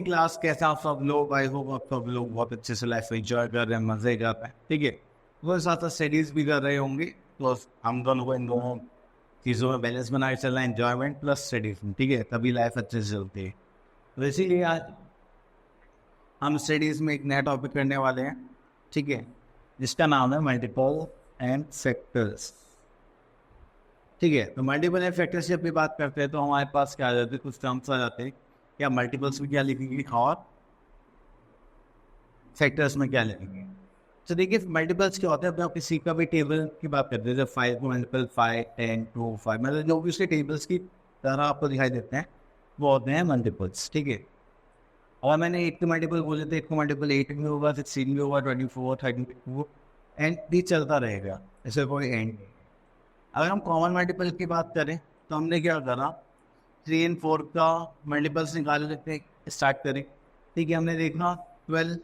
जी class, कैसे आप सब लोग? आई होप आप सब लोग बहुत अच्छे से लाइफ एंजॉय कर रहे हैं, मजे कर रहे हैं। ठीक है, वो साथ साथ स्टडीज भी कर रहे होंगे। तो हम दोनों को इन दोनों चीज़ों में बैलेंस बना के चलना है, एंजॉयमेंट प्लस स्टडीज। ठीक है, तभी लाइफ अच्छे से चलती है। तो इसीलिए आज हम स्टडीज में एक नया टॉपिक करने वाले हैं। ठीक है, जिसका नाम है मल्टीपल एंड फैक्टर्स। ठीक है, तो मल्टीपल एंड फैक्टर्स की अपनी बात करते हैं तो हमारे पास क्या आ जाते हैं, कुछ टर्म्स आ जाते हैं। क्या मल्टीपल्स में क्या लिखेंगे और फैक्टर्स में क्या लिखेंगे। तो देखिए, मल्टीपल्स क्या होते हैं, अपने आप किसी का भी टेबल की बात करते हैं, जैसे 5 मल्टीपल 5, 10, 2, 5, मतलब जो भी उसके टेबल्स की तरह आपको दिखाई देते हैं वो होते हैं मल्टीपल्स। ठीक है, और मैंने 8 के मल्टीपल बोले थे, 8 का मल्टीपल 8 में होगा, 16 में होगा, 24, 32 एंड भी चलता रहेगा, ऐसे कोई एंड नहीं। अगर हम कॉमन मल्टीपल की बात करें तो हमने क्या करा, 3 और 4 का मल्टीपल्स निकाल लेते स्टार्ट करें। ठीक है, हमने देखा 12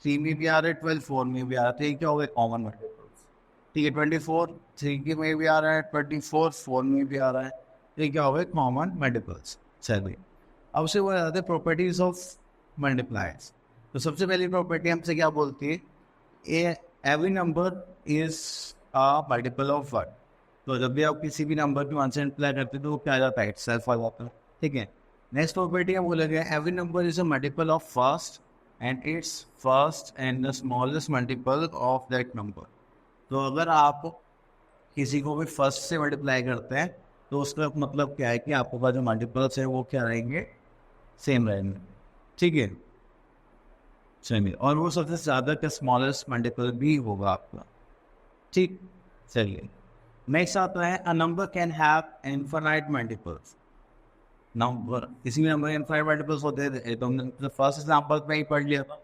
3 में भी आ रहा है, 12 4 में भी आ रहा है, तो ये क्या हो गया, कॉमन मल्टीपल्स। ठीक है, 24 3 के में भी आ रहा है, 24 4 में भी आ रहा है, तो ये क्या हो गया, कॉमन मल्टीपल्स। चलिए, अब से वो आते हैं प्रॉपर्टीज ऑफ मल्टीप्लायर्स। तो सबसे पहली प्रॉपर्टी हमसे क्या बोलती है, a every number is a multiple of one. तो जब भी आप किसी भी नंबर की वन से मल्टीप्लाई करते हैं तो वो क्या आ जाता है, इटसेल्फ आ जाता है। ठीक है, नेक्स्ट प्रॉपर्टी हम बोला गया, every number is a multiple of first and it's first and the smallest multiple of that number. तो अगर आप किसी को भी फर्स्ट से मल्टीप्लाई करते हैं तो उसका मतलब क्या है कि आपके पास जो मल्टीपल्स है वो क्या रहेंगे, सेम रहेंगे। ठीक है, चलिए, और वो सबसे ज़्यादा का स्मॉलेस्ट मल्टीपल भी होगा आपका। ठीक, चलिए, नेक्स्ट आता है, a number can have infinite multiples. Number, किसी भी नंबर इनफाइनाइट मल्टीपल्स होते हैं। तो हमने फर्स्ट एग्जांपल में ही पढ़ लिया था,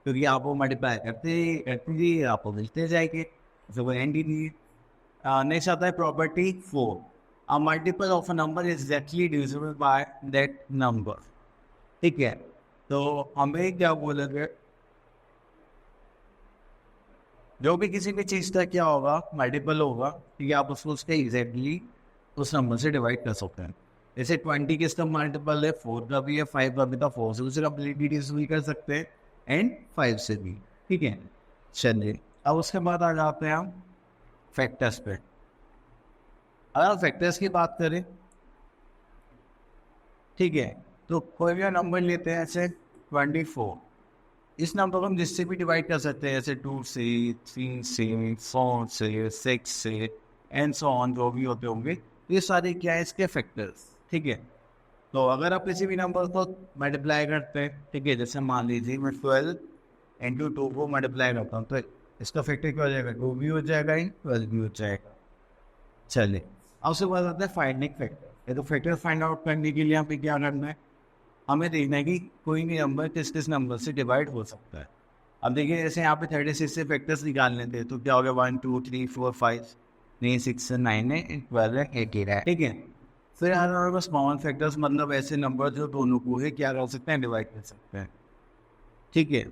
क्योंकि आप वो मल्टीप्लाई करते करते जी आपको मिलते जाएंगे, तो वो एंड ही नहीं है। नेक्स्ट आता है property 4, a multiple of a number is exactly divisible by that number. ठीक है, तो हमें क्या बोलेंगे, जो भी किसी भी चीज़ का क्या होगा, मल्टीपल होगा, ठीक है, आप उसको उसके एग्जैक्टली उस नंबर से डिवाइड कर सकते हैं। जैसे 20 किसका मल्टीपल है, 4 का भी है, 5 का भी था, 4 से उसे कंप्लीटली डिविजिबल कर सकते हैं एंड 5 से भी। ठीक है, चलिए, अब उसके बाद आ जाते हैं हम फैक्टर्स पे। अगर फैक्टर्स की बात करें, ठीक है, तो कोई भी नंबर लेते हैं, ऐसे 24, इस नंबर को हम जिससे भी डिवाइड कर सकते हैं, जैसे 2 से, 3 से, 4 से, 6 से एंड सो ऑन, जो भी होते होंगे, ये सारे क्या है, इसके फैक्टर्स। ठीक है, तो अगर आप किसी भी नंबर को मल्टीप्लाई करते हैं, ठीक है, जैसे मान लीजिए मैं 12 इंटू 2 को मल्टीप्लाई करता हूँ, तो इसका फैक्टर क्या हो जाएगा, 2 भी हो जाएगा इन 12 भी हो जाएगा। चलिए, अब उसके बाद आता है फाइंडिंग फैक्टर। ये तो फैक्टर फाइंड आउट करने के लिए हमें क्या करना है, हमें देखना है कि कोई भी नंबर किस किस नंबर से डिवाइड हो सकता है। अब देखिए, जैसे यहाँ पे 36 से फैक्टर्स निकालने थे, तो क्या हो गया, 1 2 3 4 5 नहीं 6 है, 9 है, 12 है, 18 है। ठीक है, फिर हमारे पास कॉमन फैक्टर्स, मतलब ऐसे नंबर जो दोनों को है क्या कर सकते हैं, डिवाइड कर सकते हैं। ठीक है,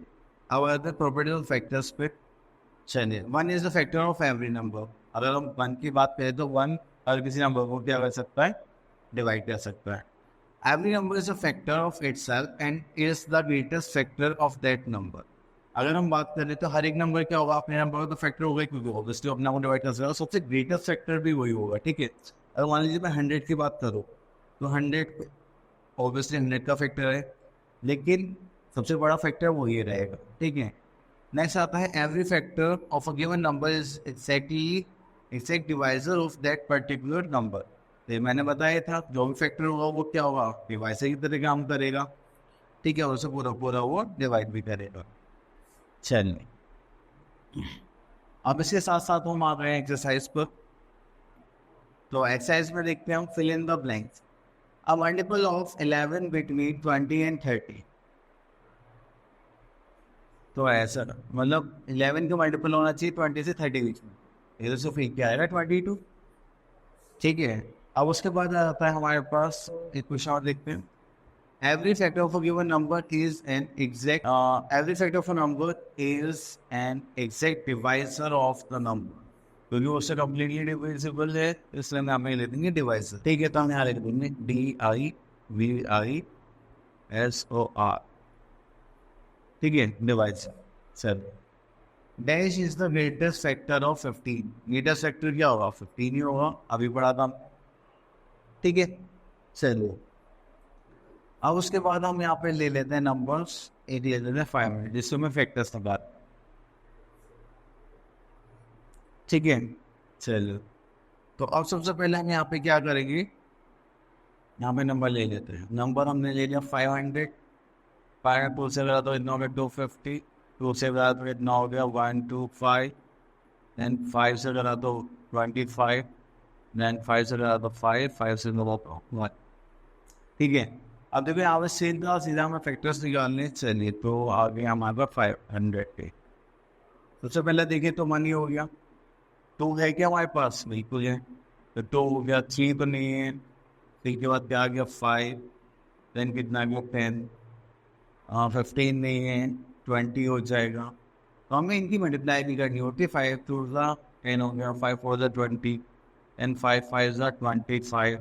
अब आते हैं प्रॉपर्टी ऑफ फैक्टर्स पे। चलिए, 1 is the factor of every number. अगर हम 1 की बात करें तो 1 हर किसी नंबर को क्या कर सकता है, डिवाइड कर सकता है। Every number is a factor of itself and is the greatest factor of that number. अगर हम बात करें तो हर एक नंबर क्या होगा, अपने नंबर का तो फैक्टर होगा, क्योंकि ऑब्वियसली अपना को डिवाइड कर सकता है, सबसे ग्रेटेस्ट फैक्टर भी वही होगा। ठीक है, अगर मान लीजिए मैं 100 की बात करूँ तो 100 ऑब्वियसली 100 का फैक्टर है, लेकिन सबसे बड़ा फैक्टर वही रहेगा। ठीक है, नेक्स्ट आता है, every factor of a given number is exact divisor of that particular number. तो मैंने बताया था, जो भी फैक्टर होगा वो क्या होगा, डिवाइजर की तरह काम करेगा। ठीक है, और उसे पूरा पूरा वो डिवाइड भी करेगा। चलिए, अब इसके साथ साथ हम आ गए हैं एक्सरसाइज पर। तो एक्सरसाइज में देखते हैं हम, fill in the blanks. A multiple of 11 between 20 and 30। तो ऐसा मतलब 11 का मल्टीपल होना चाहिए 20 से 30 बीच में, इधर से फिर क्या आएगा, 22। ठीक है, अब उसके बाद आ जाता है हमारे पास एक क्वेश्चन और देखते हैं। Every factor of a given number is an exact. Every factor of a number is an exact divisor of the number. क्योंकि वो उससे कम्प्लीटली डिविजिबल है, इसलिए हम हमें ले देंगे डिवाइजर। ठीक है, तो हम यहाँ लिख देंगे DIVISOR। ठीक है, divide sir dash is the greatest factor of 15। Greatest factor क्या होगा? 15 ही होगा, अभी पढ़ा था। ठीक है, चलिए अब उसके बाद हम यहाँ पे ले लेते हैं नंबर्स, एक ले लेते हैं 500 जिसमें फैक्टर्स निकाल। ठीक है, चलो तो अब सबसे पहले हम यहाँ पे क्या करेंगे, यहाँ पे नंबर ले लेते हैं। नंबर हमने ले लिया 500, 5 से बड़ा तो इतना हो गया 250, 2 से बड़ा तो इतना हो गया 125, देन 5 से बड़ा तो 25, देन 5 से बड़ा तो 5, 5 से बड़ा तो 1। ठीक है, अब देखो यहाँ पे सीधा हमें फैक्टर्स निकालने। चलिए तो आगे हमारे पास 500 के सबसे पहले देखिए तो 1 ही हो गया। 2 है क्या हमारे पास? बिल्कुल है, तो 2 हो गया। 3 तो नहीं है, 3 के बाद क्या आ गया 5, देन कितना आ गया 10, 15 नहीं है, 20 हो जाएगा। तो हमें इनकी मल्टीप्लाई भी करनी होती। 5 2 10 हो गया, 5 4 20, एंड 5 5 25।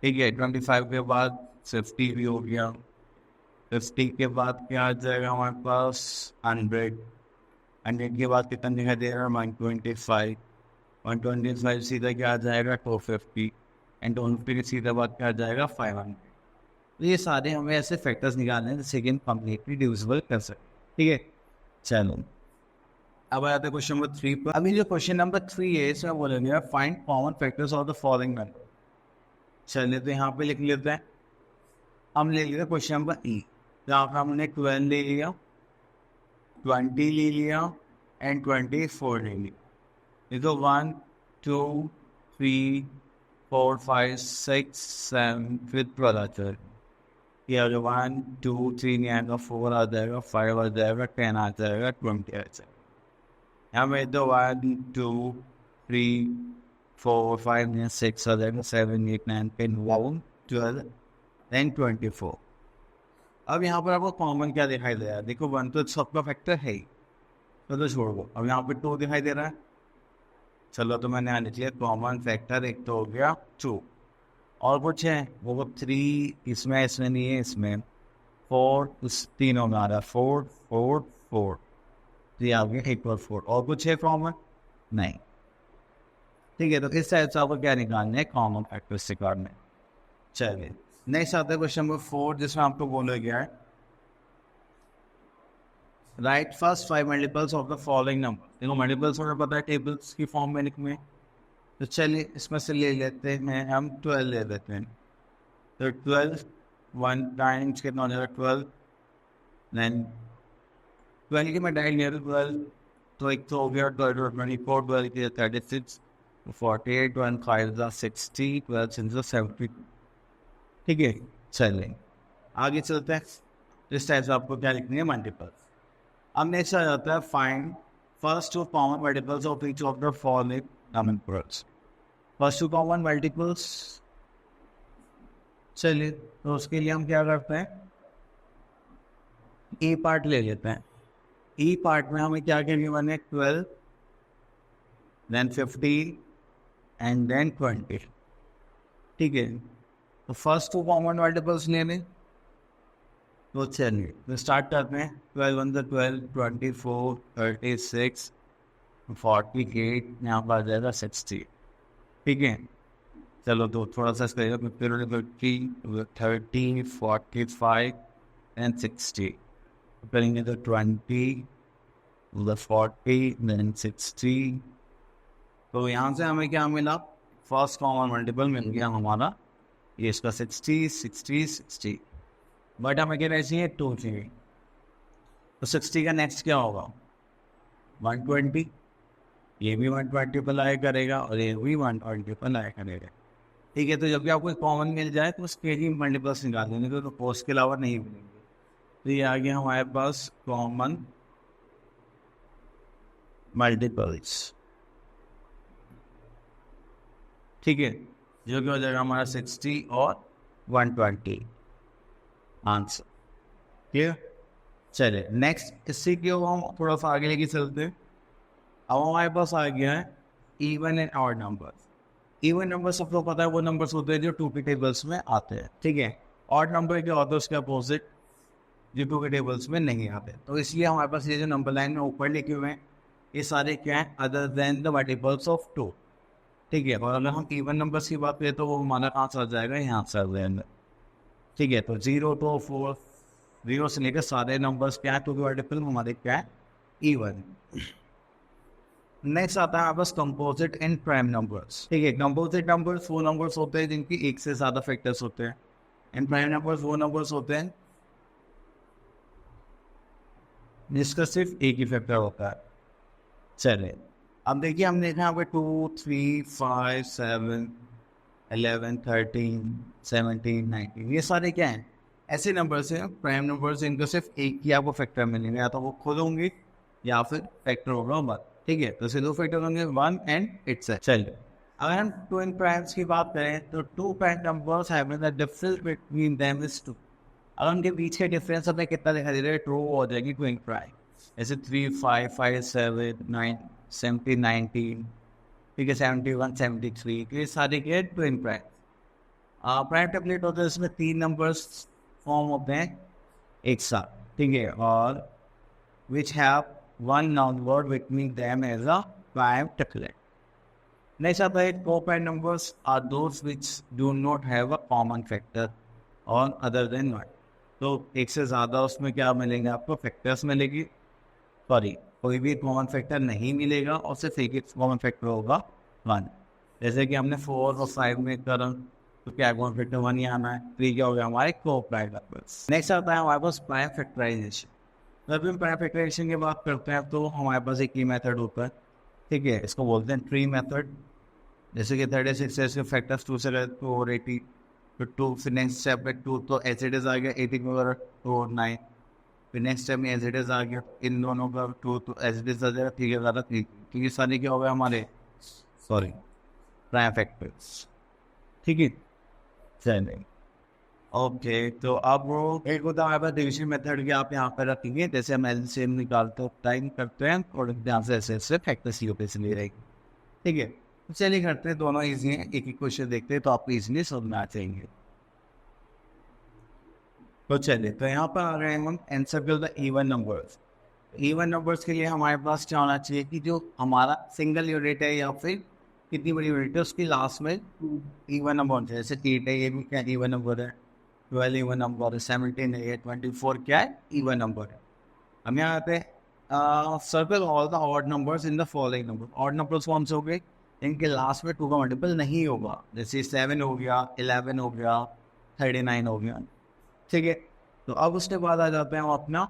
ठीक है, 25 के बाद 50 भी हो गया। 50 के बाद क्या आ जाएगा हमारे पास 100, 100 के बाद कितना दिखाई दे रहा है 125, 125 सीधा क्या आ जाएगा 250, एंड 250 के सीधा बाद क्या आ जाएगा 500। तो ये सारे हमें ऐसे फैक्टर्स निकालने हैं जिससे कि हम कंप्लीटली डिविजिबल कर सकते। ठीक है, चलो अब आते हैं क्वेश्चन नंबर 3 पर। अभी जो क्वेश्चन नंबर 3 है इसमें बोलेंगे find common factors of the following number. चलिए तो यहाँ पे लिख लेते हैं। हम ले लेते हैं क्वेश्चन नंबर ई, जहाँ पर हमने 12 ले लिया, 20 ले लिया एंड 24 ले लिया। देखो 1 2 3 4 5 6 7 फिर 12 आ जाएगा। ये 1 2 3 नहीं आएगा, 4 आ जाएगा, 5 आ जाएगा, 10 आ जाएगा, 20 आ जाएगा। यहाँ में तो 1 2 3 4 5 6 आ जाएगा, 7 8 9 10 11 12 देन 24। अब यहाँ पर आपको कॉमन क्या दिखाई दे रहा है? देखो 1 तो सबका फैक्टर है ही, तो छोड़ दो। अब यहाँ पे 2 दिखाई दे रहा है। चलो तो मैंने आने चाहिए कॉमन फैक्टर, एक तो हो गया 2, और कुछ है वो 3 इसमें नहीं है, इसमें 4 उस तीनों में आ रहा है, 4 4 4 3 आ गया, एक और 4, और कुछ है कॉमन नहीं। ठीक है, तो इस टाइप से आपको क्या निकालना है कॉमन फैक्टर्स निकालने। चलिए नेक्स्ट आता है क्वेश्चन नंबर 4, जिसमें आपको बोला गया है right first 5 multiples of the following number. देखो मल्टीपल्स हमें पता है टेबल्स की फॉर्म में लिखने, तो चलिए इसमें से ले लेते हैं हम 12 ले लेते हैं। तो 12 1 टाइम्स कितना हो जाएगा 12, देन 12 की मैं डायल लिया 12, तो एक तो हो गया 12 24, 12 की 36, 48 1 5 60, 12 70। ठीक है, चलिए आगे चलते हैं। इस टाइप से आपको क्या लिखनी है मल्टीपल्स। अब नेक्स्ट आ जाता है find first two common multiples of each of the following numbers. First two common multiples, चलिए तो उसके लिए हम क्या करते हैं, ए पार्ट ले लेते हैं। ई पार्ट में हमें क्या क्या गिवन है 12 देन 15 एंड देन 20। ठीक है, तो फर्स्ट टू कॉमन मल्टीपल्स लेने, तो चलिए तो स्टार्ट करते हैं। 12 1 12, 24 36 48, यहाँ पर आ जाएगा 60। ठीक है, चलो तो थोड़ा सा इसका 30 30 45 एंड 60 करेंगे तो 20 40 देन 60। तो यहाँ से हमें क्या मिला, फर्स्ट कॉमन मल्टीपल मिल गया हमारा, ये इसका 60 60 60, बट हमें क्या चाहिए 2 चाहिए। तो 60 का नेक्स्ट क्या होगा 120, ये भी 120 पर लाया करेगा और ये भी 120 पर लाया करेगा। ठीक है, तो जब भी आपको कॉमन मिल जाए तो उसके ही मल्टीपल्स निकाल देंगे, तो पोस्ट के अलावा नहीं मिलेंगे। तो ये आ गया हमारे पास कॉमन मल्टीपल्स। ठीक है, जो कि हो जाएगा हमारा 60 और 120 आंसर। क्लियर, चलिए नेक्स्ट इससे क्यों हम थोड़ा सा आगे लेके चलते हैं। अब हमारे पास आ गया है even and odd numbers. Even number सबको पता है वो नंबर्स होते हैं जो 2 के टेबल्स में आते हैं। ठीक है, ऑड नंबर क्या होता है उसके अपोजिट जो टू के टेबल्स में नहीं आते। तो इसलिए हमारे पास ये जो नंबर लाइन में ऊपर लिखे हुए हैं ये सारे क्या हैं, other than the multiples of 2। ठीक है, और अगर हम इवन नंबर्स की बात करें तो वो हमारा कहाँ से आ जाएगा, यहाँ से आ जाएगा। ठीक है, तो 0 to 4, 0 से लेकर सारे नंबर्स क्या है टू के मल्टीपल हमारे क्या है, इवन। नेक्स्ट आता है हमारे पास कंपोजिट एंड प्राइम नंबर्स। ठीक है, कंपोजिट नंबर्स वो नंबर्स होते हैं जिनकी एक से ज़्यादा फैक्टर्स होते हैं, एंड प्राइम नंबर्स वो नंबर्स होते हैं जिसका सिर्फ एक ही फैक्टर होता है। चलिए अब देखिए, हमने देखा यहाँ पे 2, 3, 5, 7, 11, 13, 17, 19 ये सारे क्या हैं, ऐसे नंबर्स हैं प्राइम नंबर्स इनका सिर्फ एक ही आपको फैक्टर मिलेंगे, या तो वो खुद होंगे या फिर फैक्टर होगा 1। ठीक है, तो सिर्फ दो फैक्टर होंगे 1 एंड इट्स। चलिए अगर हम ट्विन प्राइम्स की बात करें तो two prime numbers having the difference between them is 2। अगर उनके बीच का डिफरेंस हमें कितना दिखाई दे रहा है, ट्रू हो जाएगी ट्विन प्राइम। जैसे 3, 5, 5, 7, 9, 17, 19, ठीक है 71, 73, ये सारे के ट्विन प्राइम। प्राइम टेबलेट होता है, इसमें 3 नंबर्स फॉर्म होते हैं एक साथ। ठीक है, और which have one number between them as a prime tablet. Next आता है co-prime numbers are those which do not have a common factor or other than 1। तो एक से ज़्यादा उसमें क्या मिलेंगे आपको, फैक्टर्स मिलेगी, सॉरी कोई भी कॉमन फैक्टर नहीं मिलेगा और सिर्फ एक कॉमन फैक्टर होगा 1। जैसे कि हमने 4 और 5 में करा तो क्या कॉमन फैक्टर 1 ही आना है, तो ये क्या हो गया हमारे co-prime numbers। नेक्स्ट आता है हमारे पास प्राइम फैक्टराइजेशन। जब हम प्राइम फैक्टराइजेशन की बात करते हैं तो हमारे पास एक ही मेथड होता है। ठीक है, इसको बोलते हैं ट्री मेथड। जैसे कि 36 है, इसके फैक्टर्स 2 से रहे तो 80, फिर 2, फिर नेक्स्ट स्टेप में 2 तो एज इट इज आ गया 80 में तो 9, फिर नेक्स्ट स्टेप में एज इट इज आ गया इन दोनों का 2 तो एज इट इज आ जाएगा 3 के ज़्यादा 3। तो ये सारे क्या हो गया हमारे, सॉरी प्राइम फैक्टर्स। ठीक है, चलिए ओके। तो अब वो एक होता है हमारे पास डिविजन मेथड के, आप यहाँ पर रखेंगे जैसे हम एलसीएम निकालते टाइम करते हैं और ध्यान से ऐसे फैक्टर्स की ओपेसिटी रहेगी। ठीक है, तो चलिए करते हैं, दोनों इजी हैं, एक एक क्वेश्चन देखते हैं तो आपको इजीली समझ आ जाएंगे। तो चलिए, तो यहाँ पर आ गए हम encircle the even numbers. Even numbers के लिए हमारे पास क्या होना चाहिए कि जो हमारा सिंगल यूनिट है या फिर कितनी बड़ी यूनिट है उसकी लास्ट में इवन नंबर होना चाहिए। जैसे 8 है, ये भी क्या इवन नंबर है, 12 इवन नंबर है, 17 है, 24 क्या है इवन नंबर है। हम यहाँ आते हैं circle all the odd numbers in the following number. Odd numbers कौन से हो गए, इनके लास्ट में 2 का मल्टीपल नहीं होगा, जैसे 7 हो गया, 11 हो गया, 39 हो गया। ठीक है, तो अब उसके बाद आ जाते हैं हम अपना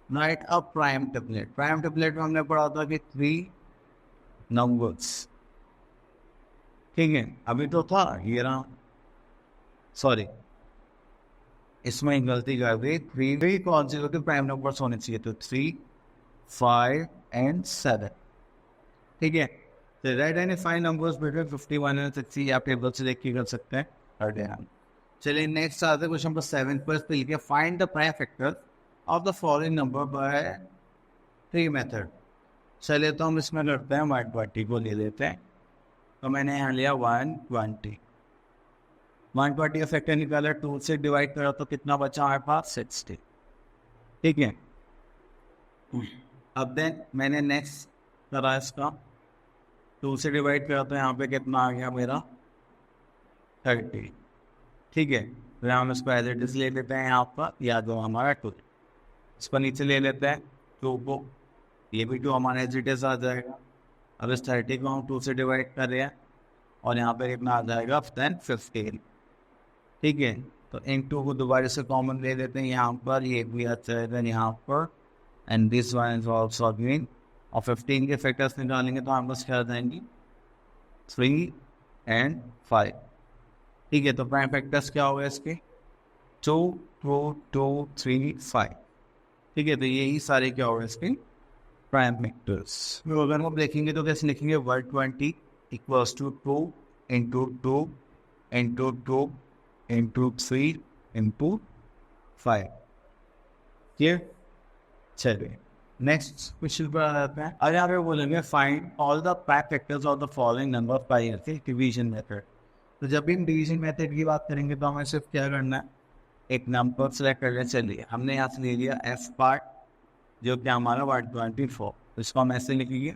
राइट अ प्राइम टेबलेट। प्राइम टेबलेट में हमने पढ़ा था कि 3 नंबर्स। ठीक है, अभी तो था ये रहा, सॉरी इसमें एक गलती कर दी, 3 कॉन्सिक्यूटिव प्राइम नंबर्स होने चाहिए, तो 3, 5 एंड 7। ठीक है, तो right and 5 numbers between 51 and 60 आप टेबल से देख के कर सकते हैं, कर देना। चलिए नेक्स्ट आता है क्वेश्चन नंबर 7 पर, पे लिखिए find the prime factor of the following number bye tree method. चलिए तो हम इसमें करते हैं 120 को ले लेते हैं, तो मैंने यहाँ लिया 120 का फैक्टर निकाला, 2 से डिवाइड करा तो कितना बचा हमारे पास 60। ठीक है, अब देन मैंने नेक्स्ट करा इसका 2 से डिवाइड करा तो यहाँ पे कितना आ गया मेरा 30। ठीक है, तो यहाँ हम इसको एज इट इज ले लेते हैं, यहाँ पर या जो हमारा 2 इस पर नीचे ले लेते हैं 2 को, ये भी 2 हमारा एज इट इज आ जाएगा। अब इस 30 को हम 2 से डिवाइड कर रहे हैं और यहाँ पर कितना आ जाएगा 15। ठीक है, तो इन 2 को दोबारा से कॉमन ले लेते हैं, यहाँ पर ये भी आ जाएगा यहाँ पर, and this one is also again, और 15 के फैक्टर्स निकालेंगे तो हम बस क्या आ जाएंगी 3 एंड 5। ठीक है, तो प्राइम फैक्टर्स क्या हो गए इसके 2, 2, 2, 3, 5। ठीक है, तो यही सारे क्या हो गए इसके प्राइम फैक्टर्स। तो अगर हम देखेंगे तो कैसे लिखेंगे 120 equals to 2 into 2 into 2 into 3 into 5। Clear, चलिए नेक्स्ट क्वेश्चन पर आ जाते हैं। अब यहाँ पे बोलेंगे find all the prime factors of the following number by division method. तो जब भी हम डिवीजन मेथड की बात करेंगे तो हमें सिर्फ क्या करना है, एक नंबर सेलेक्ट कर लिया। चलिए हमने यहाँ से ले लिया एफ पार्ट जो कि हमारा 124, इसको हम ऐसे लिखेंगे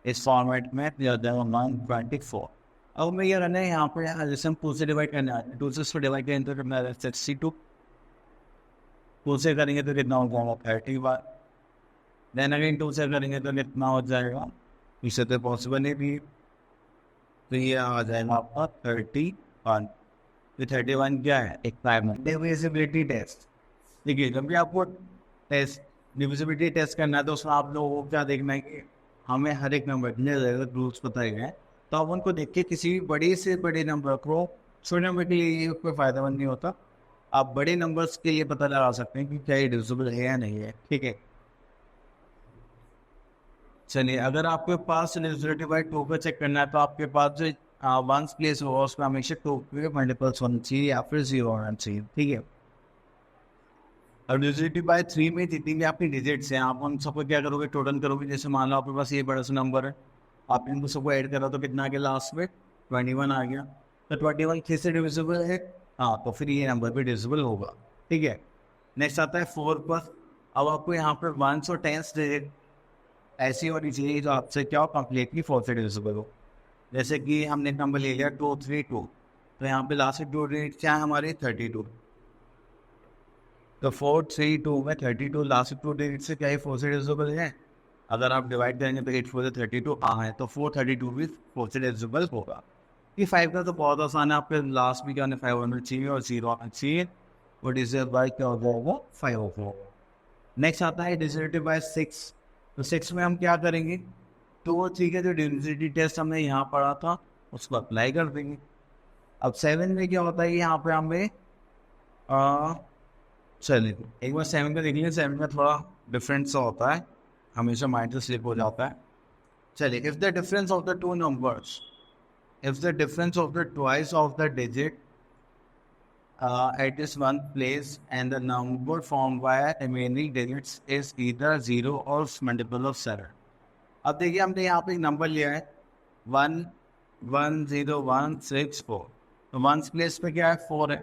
इस फॉर्मेट में 124। अब मैं ये रहना है यहाँ पर, जैसे हम 2 से डिवाइड करना है, 2 से इसको डिवाइड करें तो कितना 62, 2 से करेंगे तो कितना हो जाएगा 30 बार, देन अगेन 2 से करेंगे तो कितना हो जाएगा, इसे तो पॉसिबल है भी, तो ये आ जाएगा आपका 31। तो 31 क्या है, एक डिविजिबिलिटी टेस्ट। देखिए जब भी आपको टेस्ट डिविजिबिलिटी टेस्ट करना है तो उसमें आप लोगों को क्या देखना है कि हमें हर एक नंबर के रूल्स बताए गए हैं, तो आप उनको देख के किसी भी बड़े से बड़े नंबर को छोटे नंबर के लिए ये कोई फायदेमंद नहीं होता, आप बड़े नंबर्स के लिए पता लगा सकते हैं कि क्या ये डिविजिबल है या नहीं है। ठीक है, चलिए अगर आपके पास डिविजिबिलिटी बाय 2 का चेक करना है तो आपके पास जो वंस प्लेस होगा उसमें हमेशा 2 के मल्टीपल्स होना चाहिए या फिर 0 होना चाहिए। ठीक है, अब डिविजिबिलिटी बाय 3 में जितनी भी आपकी डिजिट्स हैं आप उन सबको क्या करोगे, टोटल करोगे। जैसे मान लो आपके पास ये बड़ा सा नंबर है, आप इनको सबको ऐड करो तो कितना आ गया लास्ट में 21 आ गया, तो 21 किस से डिविजिबल है, हाँ तो फिर ये नंबर भी डिविजिबल होगा। ठीक है, नेक्स्ट आता है 4 पर। अब आपको यहाँ पर 1 और 10 डिजिट ऐसी होनी चाहिए जो आपसे क्या हो, कंप्लीटली 4 से डिविजिबल हो। जैसे कि हमने नंबर ले लिया 232, तो यहाँ पे लास्ट 2 डिजिट क्या है हमारे 32, तो 432 में 32 लास्ट 2 डिजिट से क्या है 4 से डिविजिबल है। अगर आप डिवाइड करेंगे तो 8 4 32 है, तो 432 भी 4 से डिविजिबल होगा। ये 5 का तो बहुत आसान है, आपके लास्ट में क्या होना 5 होना चाहिए और 0 आना चाहिए, और डिविजिबल बाय क्या हो जाएगा 5 होगा। नेक्स्ट आता है डिविजिबिलिटी बाय 6, तो 6 में हम क्या करेंगे, तो वो ठीक है जो डिविजिबिलिटी टेस्ट हमने यहाँ पढ़ा था उसको अप्लाई कर देंगे। अब 7 में क्या होता है, यहाँ पे हमें चलिए एक बार 7 का देख लीजिए, 7 में थोड़ा डिफरेंस सा होता है, हमेशा माइंड से स्लिप हो जाता है। चलिए if the difference of the two numbers, if the difference of the twice of the digit at this one place and the number formed by remaining digits is either 0 or multiple of 7। अब देखिए हमने यहाँ पे एक number लिया है 11016 तो 1 place पे क्या है 4 है,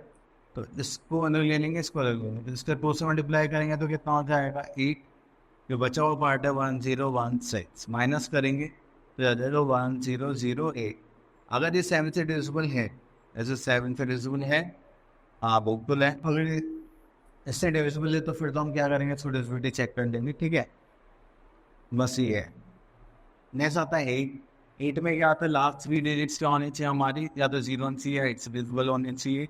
तो इसको अलग ले लेंगे, इसको अलग ले लेंगे, तो इसका 2 से मल्टीप्लाई करेंगे तो कितना हो जाएगा 8, जो बचा हुआ पार्ट है 1016 माइनस करेंगे तो आ जाएगा 1008। अगर ये 7 से डिविजिबल है, ऐसे 7 से डिविजिबल है, हाँ बिल्कुल है, अगर इससे डिविजिबल है तो फिर तो हम क्या करेंगे, इसको डिविजिबिलिटी चेक कर लेंगे। ठीक है, बस ये है। नेक्स्ट आता है 8 में क्या आता है, लास्ट 3 डिजिट्स क्या होनी चाहिए हमारी, या तो 0 होनी चाहिए या 8 से डिविजिबल होनी चाहिए।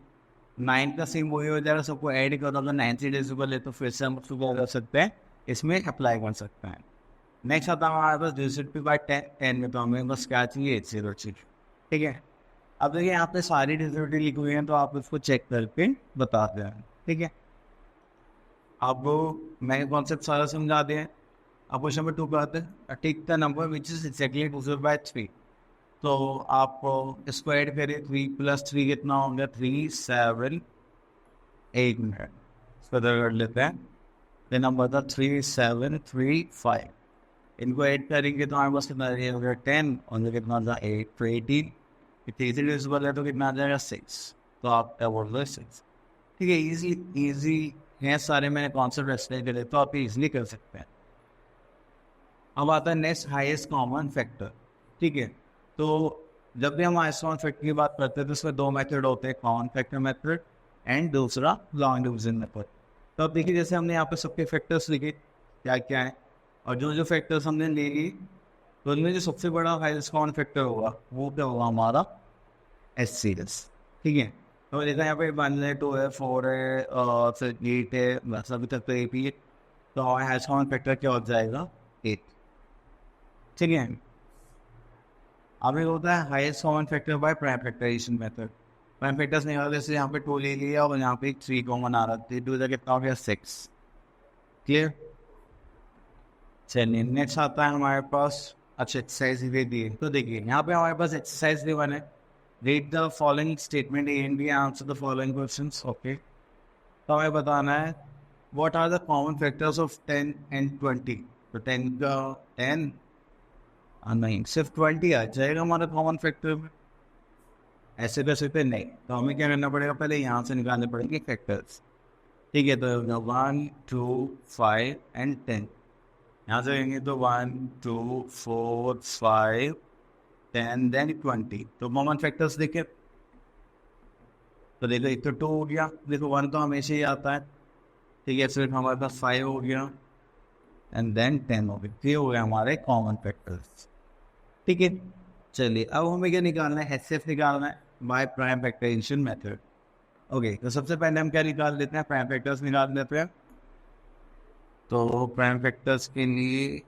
9 का सेम वही हो जाएगा, सबको ऐड करो, अगर 9 से डिविजिबल है तो फिर से हम उसको क्या कर सकते हैं, इसमें अप्लाई कर सकते हैं। नेक्स्ट आता है हमारे पास डिविजिबिलिटी बाय 10 में, तो हमें बस क्या चाहिए 0 चाहिए। ठीक है, अब देखिए यहाँ पे सारी डिविजिबिलिटी लिखी हुई है तो आप उसको चेक करके बता दें। ठीक है, अब मैंने कॉन्सेप्ट सारा समझा दिया। अब क्वेश्चन नंबर 2 पे आते हैं, take the number which is exactly divisible by 3। तो आप इसको ऐड करिए, 3 + 3 कितना हो गया 3 7 8 मिनट, इसको कर लेते हैं। फिर नंबर था 3 7 3 5, इनको ऐड करेंगे तो हमारे पास कितना हो गया 10, और कितना था 8 तो 18, 3 से डिविजिबल है तो कितना आ जाएगा 6, तो आप क्या बोल रहे 6। ठीक है, इजी हैं सारे, मैंने कॉन्सेप्ट एक्सप्लेन करे तो आप इजीली कर सकते हैं। अब आता है नेक्स्ट हाईएस्ट कॉमन फैक्टर। ठीक है, तो जब भी हम हाईएस्ट कॉमन फैक्टर की बात करते हैं तो इसमें 2 मेथड होते हैं, कॉमन फैक्टर मेथड एंड दूसरा लॉन्ग डिवीजन मेथड। तो अब देखिए जैसे हमने यहाँ पे सबके फैक्टर्स लिखे क्या क्या है, और जो जो फैक्टर्स हमने ले ली तो उनमें जो सबसे बड़ा हाईएस्ट कॉमन फैक्टर होगा वो क्या होगा हमारा HCS। ठीक है, तो देखा यहाँ पे 1 है 2 है 4 है और फिर 8 है, बस अभी तक तो 8 ही है, तो हमारा हाईएस्ट कॉमन फैक्टर क्या हो जाएगा 8। ठीक है, अब एक होता है highest common factor by prime factorization method. Prime factors निकाल, जैसे यहाँ पे 2 ले लिया और यहाँ पे एक 3 कॉमन आ रहा था, 2 कितना हो गया 6। क्लियर, चलिए नेक्स्ट आता है हमारे पास, अच्छा एक्सरसाइज दे दिए, तो देखिए यहाँ पे हमारे पास एक्सरसाइज गिवन है, read the following statement A and B, answer the following questions. Okay, तो हमें बताना है what are the common factors of 10 and 20। तो 10 का 10 नहीं, सिर्फ 20 आ जाएगा हमारा कॉमन फैक्टर में, ऐसे कैसे पे नहीं, तो हमें क्या करना पड़ेगा, पहले यहाँ से निकालने पड़ेंगे फैक्टर्स। ठीक है, तो 1 2 5 and 10, यहाँ से करेंगे तो 1 2 4 5 10 देन 20। तो कॉमन फैक्टर्स देखें तो देखो, एक तो 2 हो गया, देखो 1 तो हमेशा ही आता है, ठीक है, फिर हमारे पास 5 हो गया एंड देन 10 हो गया। ये हो गया हमारे कॉमन फैक्टर्स। ठीक है, चलिए अब हमें क्या निकालना है, HCF निकालना है by prime factorization method. Okay, तो सबसे पहले हम क्या निकाल लेते हैं, प्राइम फैक्टर्स निकाल लेते हैं। तो प्राइम फैक्टर्स के लिए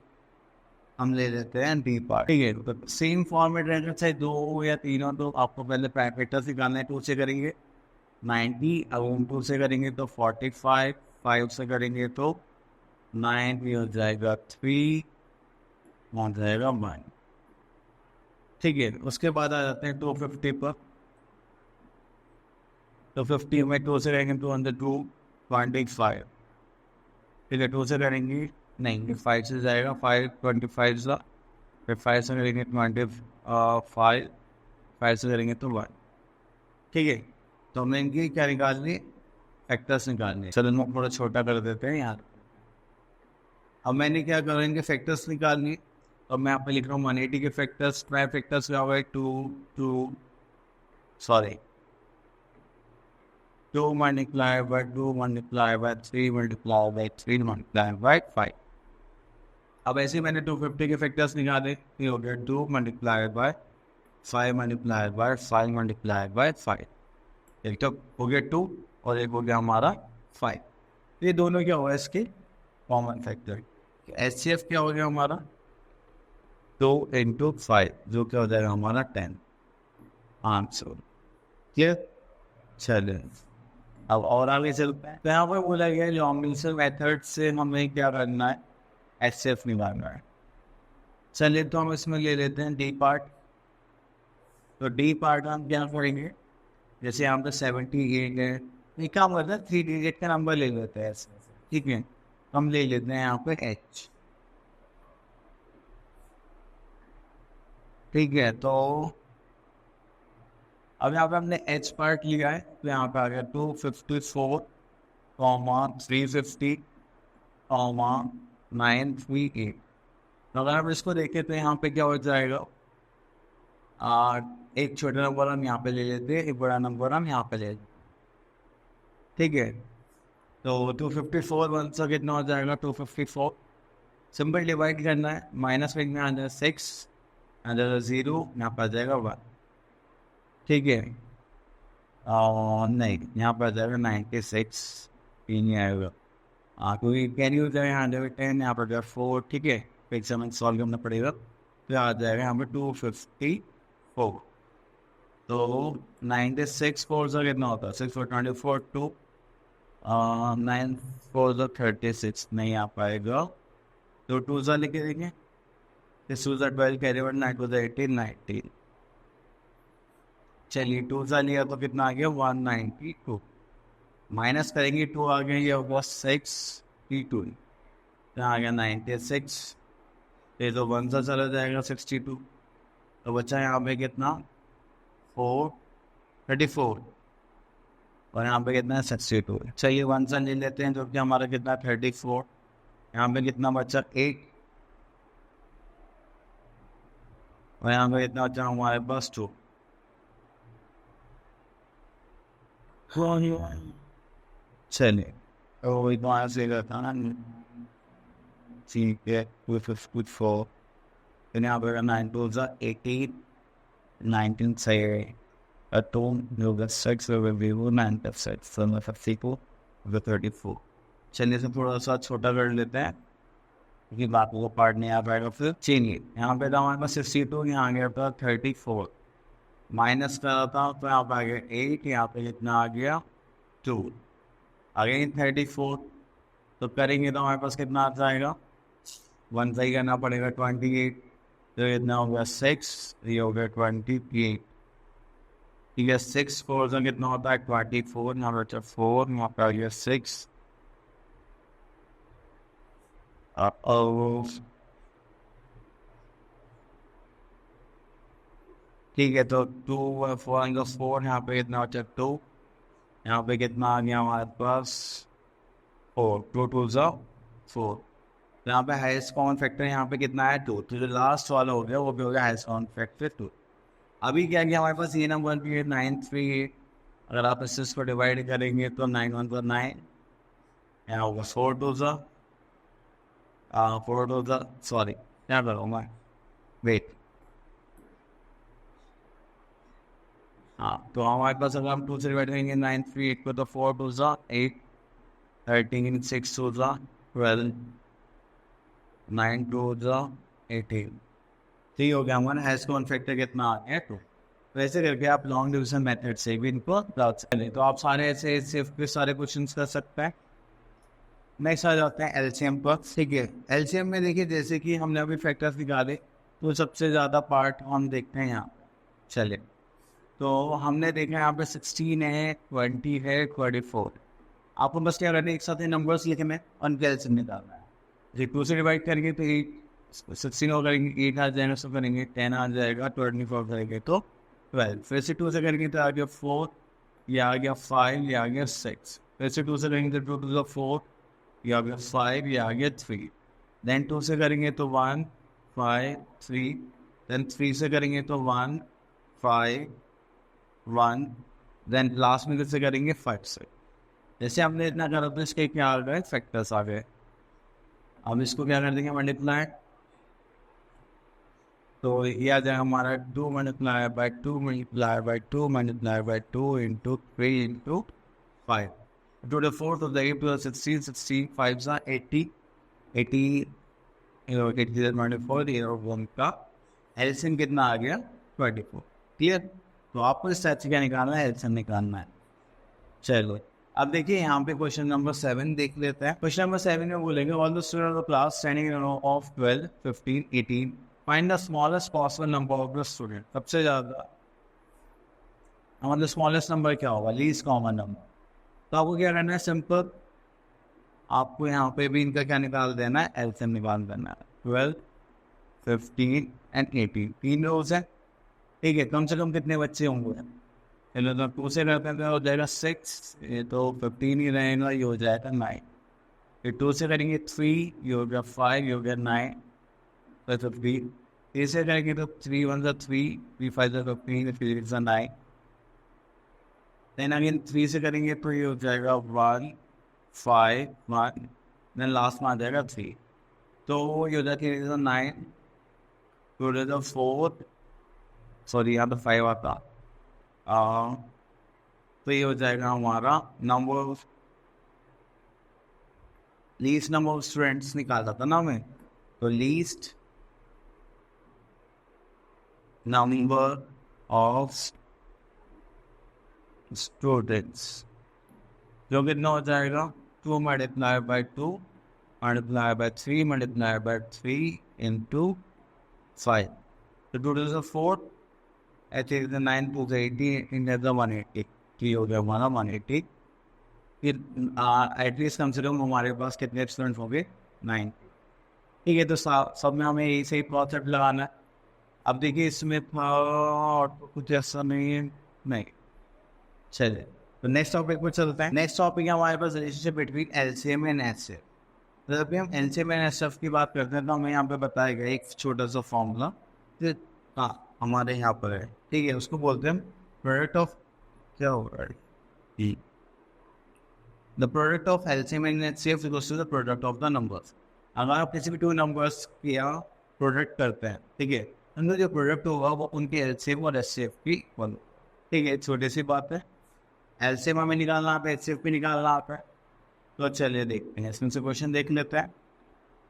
हम ले लेते हैं डी पार्ट। ठीक है, तो सेम फॉर्मेट रहना चाहे 2 हो या 3 हो, तो आपको पहले प्राइम फैक्टर्स निकालना है। 2 से करेंगे 90, अब 2 से करेंगे तो 45, 5 से करेंगे तो 9, ये हो जाएगा 3, हो जाएगा 1। ठीक है, उसके बाद आ जाते हैं 250 पर। तो 50 में 2 से करेंगे तो 225। ठीक है, 2 से करेंगे नहीं, 5 से जाएगा, 5 25 सा, फिर 5 से करेंगे 25, 5 से करेंगे तो 1। ठीक है, तो हमने इनकी क्या निकालनी, फैक्टर्स निकालने। चलो हम थोड़ा छोटा कर देते हैं यार। अब मैंने क्या करेंगे, फैक्टर्स निकालनी, और मैं यहाँ पे लिख रहा हूँ 180 के फैक्टर्स। प्राइम फैक्टर्स क्या होगा, 2 multiplied by 2 multiplied by 3 multiplied by 3 multiplied by 5। अब ऐसे मैंने 250 के फैक्टर्स निकाले, ये हो गया 2 multiplied by 5 multiplied by 5 multiplied by 5। एक तो हो गया 2 और एक हो गया हमारा 5। ये दोनों क्या हुआ इसके कॉमन फैक्टर। HCF क्या हो गया हमारा 2 into 5, जो क्या हो जाएगा हमारा 10 आंसर। क्लियर, चलिए अब और आगे चलते हैं। तो यहाँ पर बोला गया लॉन्गिंसन मेथड से हमें क्या करना है, HCF निकालना है। चलिए तो हम इसमें ले लेते हैं डी पार्ट। तो डी पार्ट हम क्या करेंगे, जैसे यहाँ पे 78 है, ये काम करते हैं 3 डिजिट का नंबर ले लेते हैं ऐसे। ठीक है, हम ले लेते हैं यहाँ पे H। ठीक है, तो अब यहाँ पे हमने H पार्ट लिया है, तो यहाँ पे आ गया 254, 350, 938। तो अगर आप इसको देखें तो यहाँ पे क्या हो जाएगा, एक छोटा नंबर हम यहाँ पे ले लेते हैं, एक बड़ा नंबर हम यहाँ पे ले लेते हैं। ठीक है, तो 254 वन सा कितना हो जाएगा 254। सिंपल डिवाइड करना है, माइनस में आ जाएगा 6, आ जाएगा 0, यहाँ पर आ जाएगा 1। ठीक है, नहीं यहाँ पर आ जाएगा 96, ये नहीं आएगा। क्योंकि कैरी हो जाएगा यहाँ जाएगा 10, यहाँ पर जाएगा 4। ठीक है, फिर से हमें सॉल्व करना पड़ेगा, तो आ जाएगा यहाँ पर 254। तो 96 4 से कितना होता है 6 4 24, 2 9 4 से 36 नहीं आ पाएगा, तो 2 सा लिखे देंगे, 2 सा 12 कैरी 1, 9 2 सा 18 19। चलिए 2 सा लिया तो कितना आ गया 192, माइनस करेंगे 2 आ गया, ये होगा 62, यहाँ आ गया 96, ये तो 1 सा चला जाएगा 62, तो बच्चा यहाँ पे कितना 34, और यहाँ पे कितना है 62। चलिए 1 सा ले लेते हैं, जो कि हमारा कितना 34, यहाँ पे कितना बच्चा 8, और यहाँ पे कितना बच्चा हमारे पास 2। चलिए तो वही तो यहाँ से था ना, ठीक है, कुछ 4, फिर यहाँ पे 9 2 सा 18, 19 से 2 होगा 6 विवो 9 का 6 7 54 34। चलिए से थोड़ा सा छोटा कर लेते हैं, क्योंकि बातों को पार्ट नहीं आ पाएगा। फिर चलिए यहाँ पे था हमारे पास 62, यहाँ आ गया था 34, माइनस कर रहा था तो यहाँ पे आ गया 8, यहाँ पे कितना आ गया 2, अगेन 34, तो करेंगे तो हमारे पास कितना आ जाएगा 1 सही करना पड़ेगा 28, तो इतना हो गया 6, ये हो गया 28। ठीक है, 6 4 से कितना होता है 24, यहाँ पे 4, यहाँ पे आ गया 6, ठीक है, तो 2 4 4, यहाँ पे कितना होता है 2, यहाँ पे कितना आ गया हमारे पास 4, 2 2 ज़ा 4। यहाँ पे हाईएस्ट कॉमन फैक्टर यहाँ पे कितना है 2, तो जो लास्ट वाला हो गया वो भी हो गया हाईएस्ट कॉमन फैक्टर 2। अभी क्या किया हमारे पास ये नंबर भी है 938। अगर आप इसको डिवाइड करेंगे तो 9 1 9, यहाँ होगा 4 2 ज़ा 4 2 ज़ा सॉरी क्या करूँगा वेट। हाँ तो हमारे पास अगर हम 2 से डिवाइड करेंगे 938 को तो 4 2 ज़ा 8, 13 6 2 ज़ा 12, 9 2 ज़ा 18। ठीक हो गया हमारा हाईएस्ट कॉमन फैक्टर कितना आ गया 2। वैसे करके आप लॉन्ग डिवीजन मेथड से भी इनको निकाल सकते हैं। तो आप सारे ऐसे सिर्फ के सारे क्वेश्चंस कर सकते हैं। नेक्स्ट आ जाते हैं एलसीएम पर। ठीक है, एलसीएम में देखिए जैसे कि हमने अभी फैक्टर्स निकाले तो सबसे ज़्यादा पार्ट हम देखते हैं यहाँ। चलिए तो हमने देखा यहाँ पे 16 है, 20 है, 24। आपको बस क्या करना है, एक साथ ये नंबर्स लिखे में उनके एलसीएम निकालना है। जी 2 से डिवाइड करेंगे तो 8, 16 हो करेंगे 8 आ जाएगा, सो करेंगे 10 आ जाएगा, 24 करेंगे तो 12। फिर से 2 से करेंगे तो आ गया 4, ये आ गया 5, ये आ गया 6। फिर से 2 से करेंगे तो 2 2 4, ये आ गया 5, ये आ गया 3। देन 2 से करेंगे तो 1 5 3। देन 3 से करेंगे तो 1 5 1। देन लास्ट में से करेंगे 5 से। जैसे हमने इतना करा तो इसके क्या आ गए फैक्टर्स आ गए। अब इसको क्या कर देंगे मल्टीप्लाई, तो ये आ जाएगा हमारा 2 multiply by 2 multiply by 2 multiply by 2 into 3 into 5 to the fourth of the 8 plus 16 16 5 सा 80 80 1 का एलसीएम कितना आ गया 24। क्लियर। तो आपको इस टाइप से क्या निकालना है, एलसीएम निकालना है। चलो अब देखिए यहाँ पे क्वेश्चन नंबर 7 देख लेते हैं। क्वेश्चन नंबर 7 में बोलेंगे all the student of the class standing in row of 12 15 18 find the smallest possible number of the student. सबसे ज़्यादा हमारा स्मॉलेस्ट नंबर क्या होगा, लीस्ट कॉमन नंबर। तो आपको क्या करना है, सिंपल आपको यहाँ पे भी इनका क्या निकाल देना है, एलसीएम निकाल देना है। 12 15 एंड 18 3 रोज है। ठीक है, कम से कम कितने बच्चे होंगे, चलो तो 2 से करते हैं तो हो जाएगा 6, ये तो 15 ही रहेगा, ये हो जाएगा 9। फिर 2 से करेंगे 3, ये हो गया 5, ये हो गया 9 प्लस 15। 3 से करेंगे तो 3 1 सा 3, 3 5 सा 15, 3 सा 9। देन अगेन 3 से करेंगे तो ये हो जाएगा 1 5 1। देन लास्ट में आ जाएगा 3, तो ये हो जाएगा 9 तो हो जाएगा 4, सॉरी यहाँ तो 5 आता। तो ये हो जाएगा हमारा number least number of students निकाला था ना मैं, तो लीस्ट नंबर ऑफ स्टूडेंट्स जो कितना हो जाएगा 2 multiply by 2 multiply by 3 multiply by 3 into 5। तो 2 2 4, ऐसे 9 2 80 इन 180। ठीक हो गया हमारा 180। फिर एटलीस्ट कम से कम हमारे पास कितने स्टूडेंट्स होंगे 9। ठीक है, तो सब में हमें यही सही कॉन्सेप्ट लगाना है। अब देखिए इसमें और तो कुछ ऐसा नहीं है, नहीं। चलिए तो नेक्स्ट टॉपिक पर चलते हैं। नेक्स्ट टॉपिक है हमारे पास relationship between LCM and HCF. तो जब भी हम एलसीएम एंड एचसीएफ की बात करते हैं तो हमें यहाँ पे बताएगा एक छोटा सा फॉर्मूला। हाँ हमारे यहाँ पर है, ठीक है, उसको बोलते हैं प्रोडक्ट ऑफ, क्या हो रहा है, the product of LCM and HCF equals to the product of the numbers. अगर आप किसी भी 2 नंबर्स का प्रोडक्ट करते हैं, ठीक है, उनका जो प्रोडक्ट होगा वो उनके एलसीएम और एचसीएफ की इक्वल। ठीक है, छोटी सी बात है, एलसीएम हमें निकालना आप, एचसीएफ भी निकालना आप है। तो चलिए देखते हैं, इसमें से क्वेश्चन देख लेते हैं।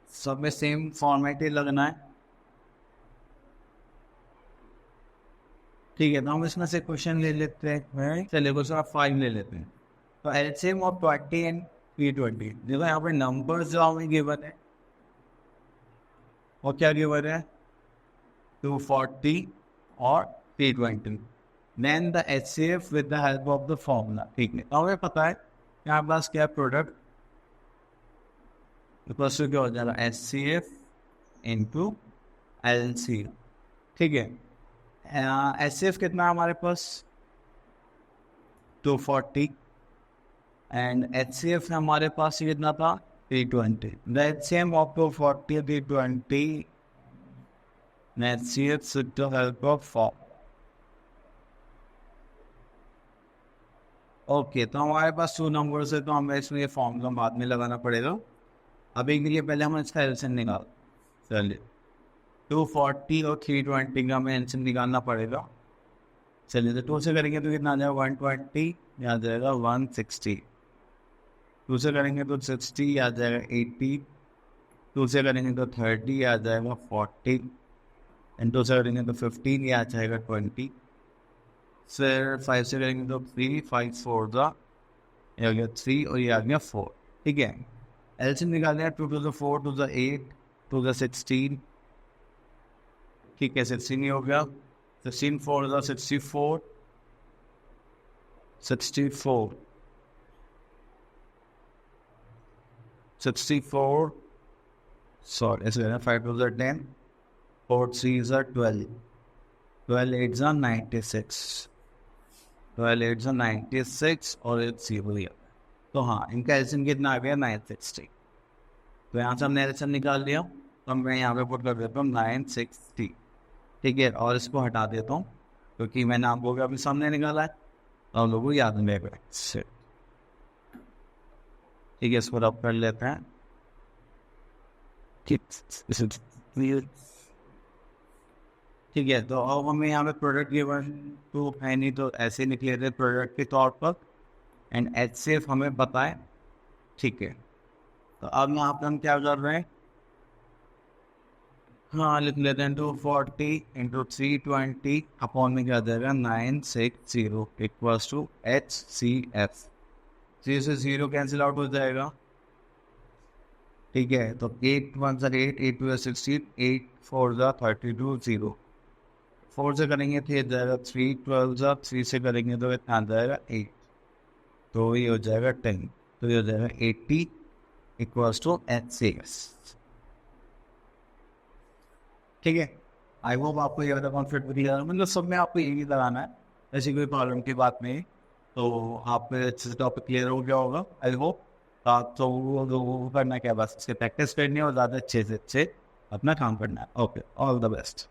सब में सेम फॉर्मेट ही लगना है। ठीक है, तो हम इसमें से क्वेश्चन ले लेते हैं। चलिए क्वेश्चन आप 5 ले लेते हैं। तो एलसीएम ऑफ 20 एंड P20, देखो यहाँ पे नंबर्स जो हमें गिवन है और क्या गिवन है 240 और P20। Then the HCF with the help of the formula. ठीक है, तो हमें पता है यहाँ पास क्या प्रोडक्ट प्लस क्या हो जाएगा एचसीएफ इंटू एलसीएफ। ठीक है, एचसीएफ कितना है हमारे पास 240, एंड एच सी एफ हमारे पास कितना था 320. The H C M of 40 320 H C F with the help of 4. Okay, तो हमारे पास 2 नंबर्स है, तो हमें इसमें ये फॉर्मूला बाद में लगाना पड़ेगा. अभी के लिए पहले हम इसका एलसीएम निकाल. चलिए 240 और 320 का हमें एलसीएम निकालना पड़ेगा. चलिए तो 2 से करेंगे तो कितना आ जाएगा 120, यहाँ जाएगा 160. 2 से करेंगे तो 60 आ जाएगा 80. 2 से करेंगे तो 30 आ जाएगा 40. एंड 2 से करेंगे तो 15 आ जाएगा 20. फिर 5 से करेंगे तो 3 5 4 का ये आ गया 3 और ये आ गया 4. ठीक है, एलसीएम निकालना है 2 to the 4 to the 8 to the 16. ठीक है, 16 ही हो गया. 16 4 the 64 64 64 sorry ऐसे है 5 to the 10 4 3 are 12 12 8 are 96 12 8 are 96 और एक 0 ही. तो हाँ, इनका एलसीएम कितना आ गया 960. तो यहाँ से हमने एलसीएम निकाल लिया, तो मैं यहाँ पे पुट कर देता हूँ 960. ठीक है, और इसको हटा देता हूँ क्योंकि मैंने आपको अभी सामने निकाला है, तो आप लोगों को याद नहीं रहेगा. ठीक है, इसको रब कर लेते हैं. ठीक है, तो अब हमें यहाँ पे प्रोडक्ट गिवन तो है नहीं, तो ऐसे निकले थे प्रोडक्ट के तौर पर. एंड एच सी एफ हमें बताए. ठीक है, तो अब यहाँ पे हम क्या कर रहे हैं, हाँ लिख लेते हैं 240 इंटू 320 अपॉन में क्या जाएगा 960 equals to H C F. 3 से 0 कैंसिल आउट हो जाएगा. ठीक है, तो 8 1 8 8 2 16 8 4 32 0. 4 से करेंगे तो ये जाएगा 3 12 3 से करेंगे तो इतना आ जाएगा 8, तो ये हो जाएगा 10, तो ये हो जाएगा 80 equals to H C F. ठीक है, आई होप आपको ये वाला कॉन्सेप्ट दिया, मतलब सब में आपको यही लगाना है, ऐसी कोई प्रॉब्लम की बात नहीं. तो आप अच्छे से टॉपिक क्लियर हो गया होगा आई होप. तो वो करना क्या, बस इसके प्रैक्टिस करनी है और ज़्यादा अच्छे से अच्छे अपना काम करना है. Okay, all the best.